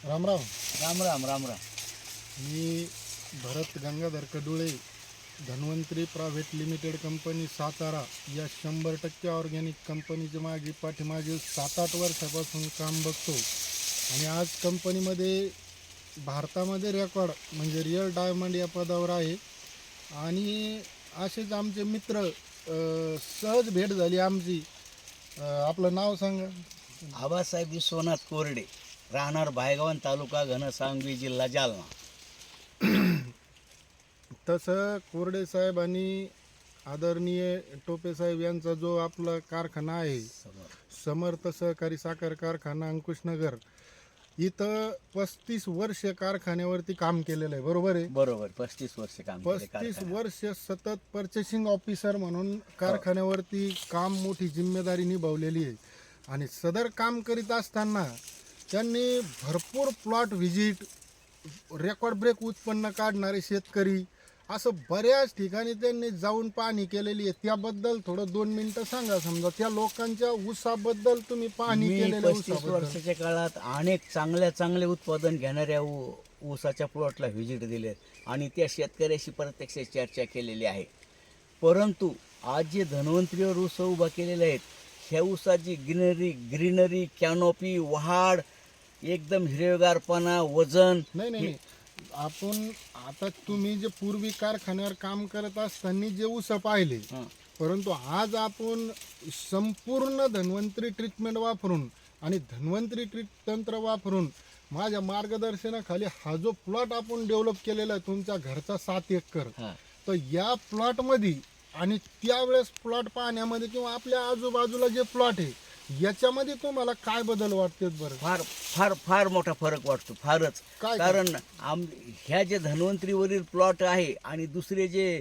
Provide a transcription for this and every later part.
राम राम. राम राम राम राम. मी Bharat Gangadhar Kadule, Dhanvantari private limited company Satara या 100% organic कंपनीच्या मागे पाठीमागे 7-8 वर्षापासून काम बघतो. आणि आज कंपनीमध्ये भारतामध्ये रेकॉर्ड म्हणजे रिअल डायमंड या पदावर आहे. आणि असेच आमचे मित्र सहज भेट झाली आमची. आपलं नाव सांगा. आबासाहेब विश्वनाथ कोरडे, राहणार भायगावन, तालुका घनसावंगी, जिल्हा जालना. तसं कोरडे साहेब आणि आदरणीय टोपे साहेब यांचा जो आपला कारखाना आहे समर्थ सहकारी साखर कारखाना अंकुशनगर, इथं 35 वर्ष कारखान्यावरती काम केलेलं आहे. बरोबर आहे? बरोबर. 35 वर्ष काम केले 35 कारखान्यात. वर्ष सतत परचेसिंग ऑफिसर म्हणून कारखान्यावरती काम मोठी जिम्मेदारी निभावलेली आहे. आणि सदर काम करीत असताना त्यांनी भरपूर प्लॉट व्हिजिट, रेकॉर्ड ब्रेक उत्पन्न काढणारे शेतकरी, असं बऱ्याच ठिकाणी त्यांनी जाऊन पाहणी केलेली आहे. त्याबद्दल थोडं 2 मिनिटं सांगा. समजा त्या लोकांच्या ऊसाबद्दल तुम्ही पाहणी मी केलेल्या 35 ऊसाबद्दल. वर्षाच्या काळात अनेक चांगले उत्पादन घेणाऱ्या ऊसाच्या प्लॉटला व्हिजिट दिले आणि त्या शेतकऱ्याशी प्रत्यक्ष चर्चा केलेली आहे. परंतु आज जे धन्वंतरीवर ऊस उभा केलेले आहेत, ह्या ऊसाची ग्रीनरी, कॅनोपी, वाढ, एकदम हिरवेगारपणा, वजन. नाही, आपण आता तुम्ही जे पूर्वी कारखान्यावर काम करत असताना जे ऊस पाहिले, परंतु आज आपण संपूर्ण धन्वंतरी ट्रीटमेंट वापरून आणि धन्वंतरी तंत्र वापरून माझ्या मार्गदर्शनाखाली हा जो प्लॉट आपण डेव्हलप केलेला आहे तुमच्या घरचा 7 एकर, तर या प्लॉटमध्ये आणि त्यावेळेस प्लॉट पाहण्यामध्ये किंवा आपल्या आजूबाजूला जे प्लॉट आहे याच्यामध्ये तुम्हाला काय बदल वाटतात बरं? फार फार फार मोठा फरक वाटतो. फारच. काय? कारण ह्या जे धन्वंतरीवरील प्लॉट आहे आणि दुसरे जे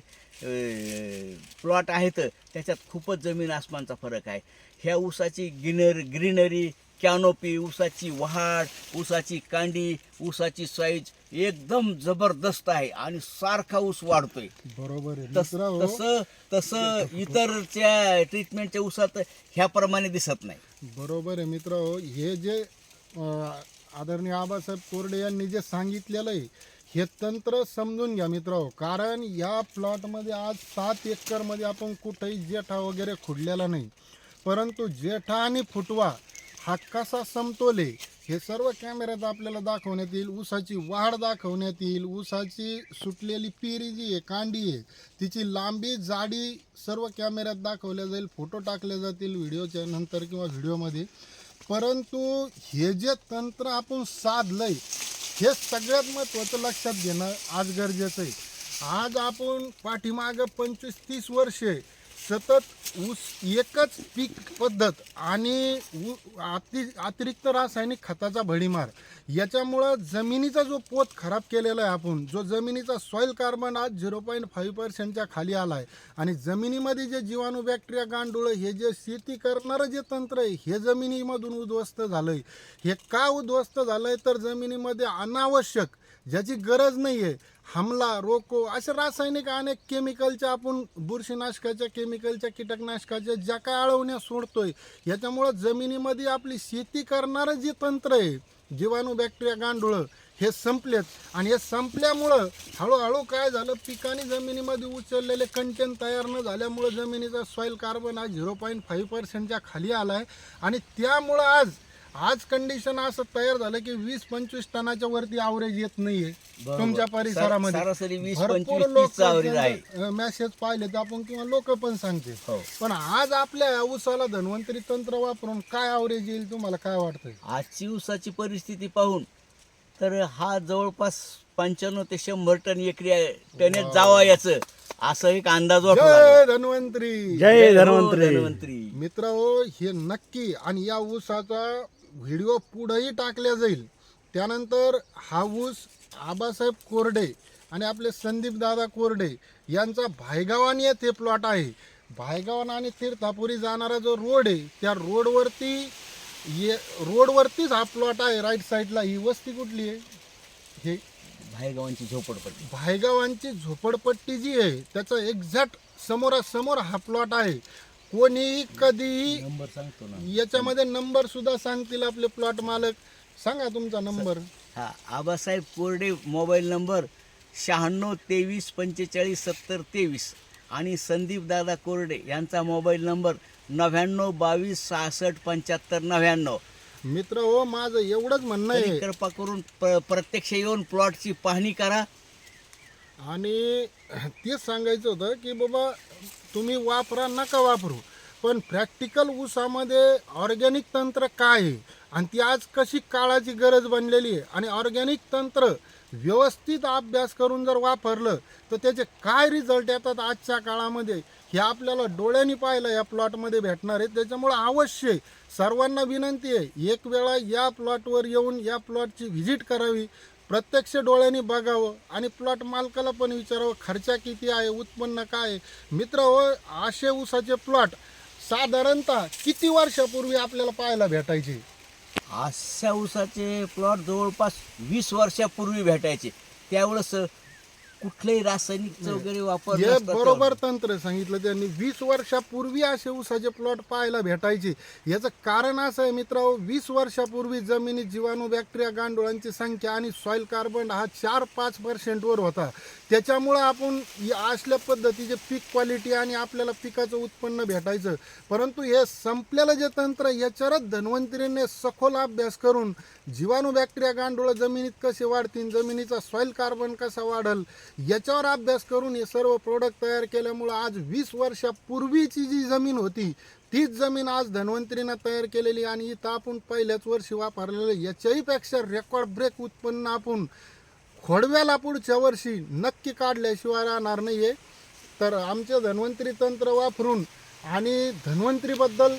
प्लॉट आहेत त्याच्यात खूपच जमीन आसमानचा फरक आहे. ह्या ऊसाची ग्रीनरी, कॅनोपी, ऊसाची वाढ, ऊसाची कांडी, ऊसाची साईज एकदम जबरदस्त आहे आणि सारखा ऊस वाढतोय. बरोबर आहे. तसं इतरच्या ट्रीटमेंटच्या ऊसात ह्याप्रमाणे दिसत नाही. बरोबर आहे मित्र. हे जे आदरणीय आबासाहेब कोरडे यांनी जे सांगितलेलं आहे हे तंत्र समजून घ्या मित्र. कारण या प्लॉटमध्ये आज 7 एकरमध्ये आपण कुठेही जेठा वगैरे खुडलेला नाही, परंतु जेठा आणि फुटवा हा कसा समतोल आहे हे सर्व कॅमेऱ्यात आपल्याला दाखवण्यात येईल. ऊसाची वाढ दाखवण्यात येईल, ऊसाची सुटलेली पेरी जी आहे, कांडी आहे, तिची लांबी, जाडी सर्व कॅमेऱ्यात दाखवल्या जाईल. फोटो टाकले जातील व्हिडिओच्या नंतर किंवा व्हिडिओमध्ये. परंतु हे जे तंत्र आपण साधलंय हे सगळ्यात महत्त्वाचं लक्षात घेणं आज गरजेचं आहे. आज आपण पाठीमागं 25-30 वर्षे सतत ऊस एकच पीक पद्धत आणि अतिरिक्त रासायनिक खताचा भडीमार याच्यामुळं जमिनीचा जो पोत खराब केलेला आहे आपण, जो जमिनीचा सॉईल कार्बन आज 0.5% खाली आला आहे आणि जमिनीमध्ये जे जीवाणू, बॅक्टेरिया, गांडूळ हे जे शेती करणारं जे तंत्र आहे हे जमिनीमधून उद्ध्वस्त झालं आहे. हे का उद्ध्वस्त झालं आहे तर जमिनीमध्ये अनावश्यक, ज्याची गरज नाही आहे, हमला, रोको असे रासायनिक अनेक केमिकलच्या, आपण बुरशीनाशकाच्या, केमिकलच्या, कीटकनाशकाच्या ज्या काय आळवण्या सोडतोय याच्यामुळं जमिनीमध्ये आपली शेती करणारं जे तंत्र आहे, जीवाणू, बॅक्टेरिया, गांडुळं हे संपलेत. आणि हे संपल्यामुळं हळूहळू काय झालं, पिकाने जमिनीमध्ये उचललेले कंटेंट तयार न झाल्यामुळं जमिनीचा सॉईल कार्बन आज 0.5%च्या खाली आला आहे. आणि त्यामुळं आज कंडिशन असं तयार झालं की 20-25 टनाच्या वरती ॲव्हरेज येत नाहीये तुमच्या परिसरामध्ये. सरासरी भरपूर 20-25 लोक आहे. मेसेज पाहिले तर आपण किंवा लोक पण सांगते. हो. पण आज आपल्या ऊसाला धन्वंतरी तंत्र वापरून काय ॲव्हरेज येईल तुम्हाला काय वाटतंय? आजची ऊसाची परिस्थिती पाहून तर हा जवळपास 95 ते 100 टन एकरी टनेज जावा याचं असं एक अंदाज वाटतो. जय धन्वंतरी. जय धन्वंतरी. मित्र हो, हे नक्की. आणि या ऊसाचा व्हिडिओ पुढेही टाकल्या जाईल. त्यानंतर हा ऊस आबासाहेब कोरडे आणि आपले संदीप दादा कोरडे यांचा भायगावान येथे प्लॉट आहे. भायगावान आणि तीर्थापुरी जाणारा जो रोड आहे त्या रोडवरतीच हा प्लॉट आहे. राईट साईडला ही वस्ती कुठली आहे? हे भायगावांची झोपडपट्टी. भायगावांची झोपडपट्टी जी आहे त्याचा एक्झॅक्ट समोरासमोर हा प्लॉट आहे. कोणीही कधीही नंबर सांगतो ना याच्यामध्ये नंबर सुद्धा सांगतील आपले प्लॉट मालक. सांगा तुमचा नंबर. हा आबासाहेब कोरडे मोबाईल नंबर 96 23 45 70 23 आणि संदीप दादा कोरडे यांचा मोबाईल नंबर 99 22 66 75 99. मित्र हो, माझं एवढंच म्हणणं तरी आहे कृपा करून प्रत्यक्ष येऊन प्लॉटची पाहणी करा. आणि तेच सांगायचं होतं की बाबा तुम्ही वापरा नका वापरू, पण प्रॅक्टिकल ऊसामध्ये ऑर्गॅनिक तंत्र काय आहे आणि ती आज कशी काळाची गरज बनलेली आहे आणि ऑर्गॅनिक तंत्र व्यवस्थित अभ्यास करून जर वापरलं तर त्याचे काय रिझल्ट येतात आजच्या काळामध्ये हे आपल्याला डोळ्यांनी पाहायला या प्लॉटमध्ये भेटणार आहे. त्याच्यामुळं अवश्य सर्वांना विनंती आहे, एक वेळा या प्लॉटवर येऊन या प्लॉटची व्हिजिट करावी, प्रत्यक्ष डोळ्यांनी बघावं आणि प्लॉट मालकाला पण विचारावं खर्च किती आहे, उत्पन्न काय आहे. मित्र हो, असे ऊसाचे प्लॉट साधारणतः किती वर्षापूर्वी आपल्याला पाहायला भेटायचे? अशा ऊसाचे प्लॉट जवळपास 20 वर्षापूर्वी भेटायचे. त्यावेळेस कुठलेही रासायनिक वगैरे वापर हे नसता बरोबर तंत्र सांगितलं त्यांनी. 20 वर्षापूर्वी असे ऊसाचे प्लॉट पाहायला भेटायचे. याचं कारण असं आहे मित्रांनो, 20 वर्षापूर्वी जमिनीत जीवाणू, बॅक्टेरिया, गांडुळांची संख्या आणि सॉइल कार्बन हा 4-5% वर होता. त्याच्यामुळं आपण असल्या पद्धतीचे पीक क्वालिटी आणि आपल्याला पिकाचं उत्पन्न भेटायचं. परंतु हे संपलेलं जे तंत्र, याच्यावरच धन्वंतरीने सखोल अभ्यास करून जीवाणू, बॅक्टेरिया, गांडूळ जमिनीत कसे वाढतील, जमिनीचा सॉइल कार्बन कसा वाढल, याच्यावर अभ्यास करून हे सर्व प्रोडक्ट तयार केल्यामुळं आज 20 वर्षापूर्वीची जी जमीन होती तीच जमीन आज धन्वंतरीनं तयार केलेली आणि इथं आपण पहिल्याच वर्षी वापरलेलं याच्याही पेक्षा रेकॉर्ड ब्रेक उत्पन्न आपण खोडव्याला पुढच्या वर्षी नक्की काढल्याशिवाय राहणार नाही आहे. तर आमचे धन्वंतरी तंत्र वापरून आणि धन्वंतरीबद्दल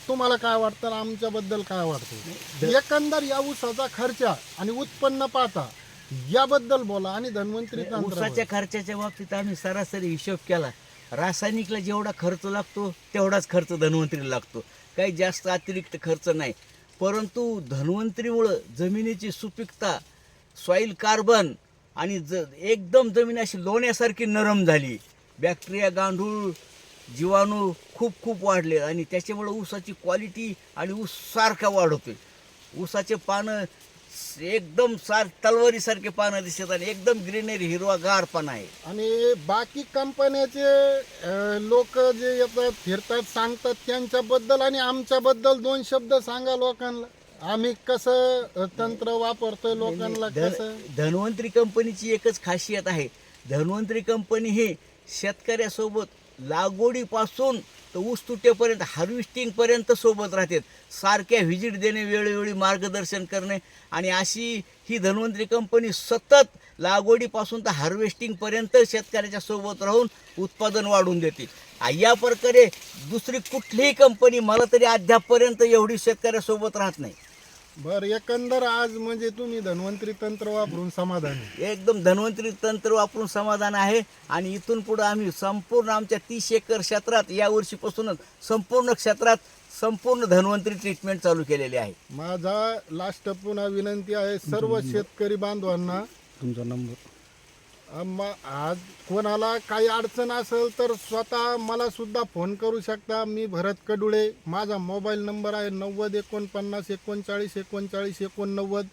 तुम्हाला काय वाटतं, आमच्याबद्दल काय वाटतं, एकंदर या ऊसाचा खर्च आणि उत्पन्न पाहता याबद्दल बोला आणि धन्वंतरी ऊसाच्या खर्चाच्या बाबतीत आम्ही सरासरी हिशोब केला. रासायनिकला जेवढा खर्च लागतो तेवढाच खर्च धन्वंतरीला लागतो, काही जास्त अतिरिक्त खर्च नाही. परंतु धन्वंतरीमुळं जमिनीची सुपीकता, सॉइल कार्बन आणि एकदम जमीन अशी लोण्यासारखी नरम झाली. बॅक्टेरिया, गांडूळ, जीवाणू खूप वाढले आणि त्याच्यामुळं ऊसाची क्वालिटी आणि ऊस सारखा वाढतोय. ऊसाचे पानं एकदम तलवारीसारखे पानं दिसतात आणि एकदम ग्रीनरी, हिरवागार पान आहे. आणि बाकी कंपन्याचे लोक जे येतात फिरतात सांगतात त्यांच्याबद्दल आणि आमच्याबद्दल 2 शब्द सांगा लोकांना. आम्ही कसं तंत्र वापरतोय, लोकांना कसं. धन्वंतरी कंपनीची एकच खासियत आहे, धन्वंतरी कंपनी ही शेतकऱ्यासोबत लागवडीपासून तर ऊस तुटेपर्यंत, हार्वेस्टिंगपर्यंत सोबत राहतात. सारख्या व्हिजिट देणे, वेळोवेळी मार्गदर्शन करणे आणि अशी ही धन्वंतरी कंपनी सतत लागवडीपासून तर हार्वेस्टिंगपर्यंत शेतकऱ्याच्या सोबत राहून उत्पादन वाढवून देते. या प्रकारे दुसरी कुठलीही कंपनी मला तरी अद्यापपर्यंत एवढी शेतकऱ्यासोबत राहत नाही. बरं, एकंदर आज म्हणजे तुम्ही धन्वंतरी तंत्र वापरून समाधान आहे? एकदम धन्वंतरी तंत्र वापरून समाधान आहे आणि इथून पुढे आम्ही संपूर्ण आमच्या 30 एकर क्षेत्रात या वर्षीपासूनच संपूर्ण क्षेत्रात संपूर्ण धन्वंतरी ट्रीटमेंट चालू केलेली आहे. माझा लास्ट पुन्हा विनंती आहे सर्व शेतकरी बांधवांना, तुमचा नंबर आज कोणाला काही अडचण असेल तर स्वतः मला सुद्धा फोन करू शकता. मी भरत कडुळे, माझा मोबाईल नंबर आहे 90 49 39 39 89.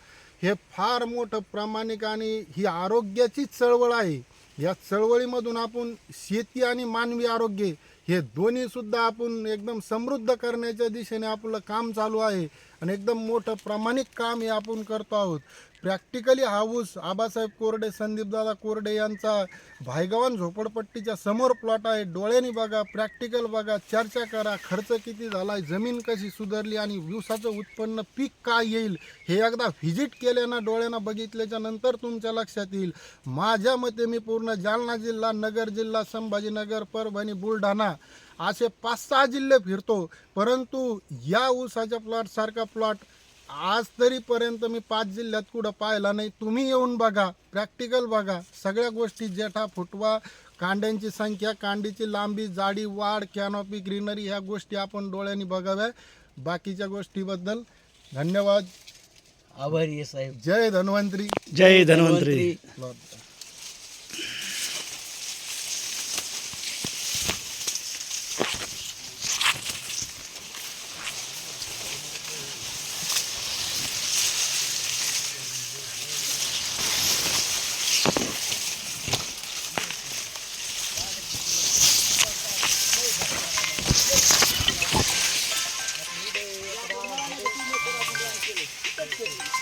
हे फार मोठं प्रामाणिक आणि ही आरोग्याची चळवळ आहे. या चळवळीमधून आपण शेती आणि मानवी आरोग्य हे दोन्ही सुद्धा आपण एकदम समृद्ध करण्याच्या दिशेने आपलं काम चालू आहे आणि एकदम मोठं प्रामाणिक काम हे आपण करतो आहोत. प्रॅक्टिकली हा ऊस आबासाहेब कोरडे, संदीपदादा कोरडे यांचा भायगव्हाण झोपडपट्टीच्या समोर प्लॉट आहे. डोळ्यांनी बघा, प्रॅक्टिकल बघा, चर्चा करा, खर्च किती झाला, जमीन कशी सुधारली आणि ऊसाचं उत्पन्न, पीक काय येईल हे एकदा व्हिजिट केल्यानं, डोळ्यांना बघितल्याच्या नंतर तुमच्या लक्षात येईल. माझ्या मते मी पूर्ण जालना जिल्हा, नगर जिल्हा, संभाजीनगर, परभणी, बुलढाणा असे 5-6 जिल्हे फिरतो, परंतु या ऊसाच्या प्लॉट सारखा प्लॉट आज तरीपर्यंत मी 5 जिल्ह्यात कुठं पाहिला नाही. तुम्ही येऊन बघा, प्रॅक्टिकल बघा, सगळ्या गोष्टी जेठा, फुटवा, कांड्यांची संख्या, कांडीची लांबी, जाडी, वाढ, कॅनॉपी, ग्रीनरी ह्या गोष्टी आपण डोळ्यांनी बघाव्या. बाकीच्या गोष्टीबद्दल धन्यवाद. आभारी आहे साहेब. जय धन्वंतरी. जय धन्वंतरी. प्लॉट स-